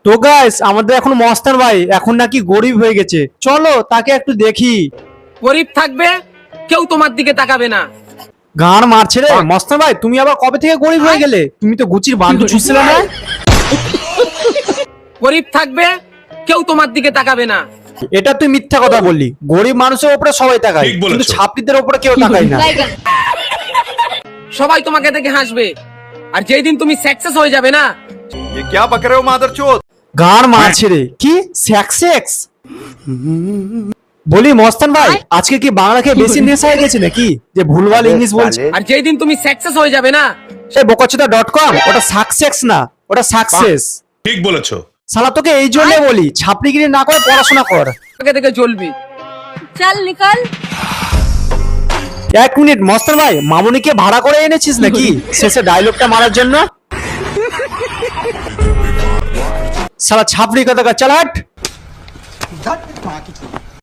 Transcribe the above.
তো গাইস আমাদের এখন মস্তান ভাই এখন নাকি গরিব হয়ে গেছে, চলো তাকে একটু দেখি। গরিব থাকবে কেউ তোমার দিকে তাকাবে না। গান মারছে রে মস্তান ভাই, তুমি আবার কবে থেকে গরিব হয়ে গেলে? তুমি তো গুচির বান্ধু ছুঁছিলে না। গরিব থাকবে কেউ তোমার দিকে তাকাবে না। এটা তুই মিথ্যা কথা বললি। গরিব মানুষের উপরে সবাই তাকায়, ঠিক বলেছো। কিন্তু ছাত্রীদের উপরে কেউ তাকায় না। সবাই তোমাকে দেখে হাসবে, আর যেই দিন তুমি সাকসেস হয়ে যাবে না, ये क्या बक रहे हो मादरचोद? গান মারছে রে। কি সেক্স? বলি মস্তান ভাই, আজকে কি বাংলা খেয়ে বেশি নেশা হয়ে গেছে নাকি যে ভুলভাল ইংলিশ বলছে? আর যেই দিন তুমি সাকসেস হয়ে যাবে না, এই বোকাচোদা.com, ওটা সাকসেস না, ওটা সাকসেস। ঠিক বলেছো। শালা তোকে এই জন্য বলি ছাপড়িগিরি না করে পড়াশোনা কর। তোমাকে দেখে জ্বলবি। चल निकल। এক মিনিট মস্তান ভাই, মামুনিকে ভাড়া করে এনেছিস নাকি শেষে ডায়লগটা মারার জন্য? শালা ছাপড়ি কথা চালাট।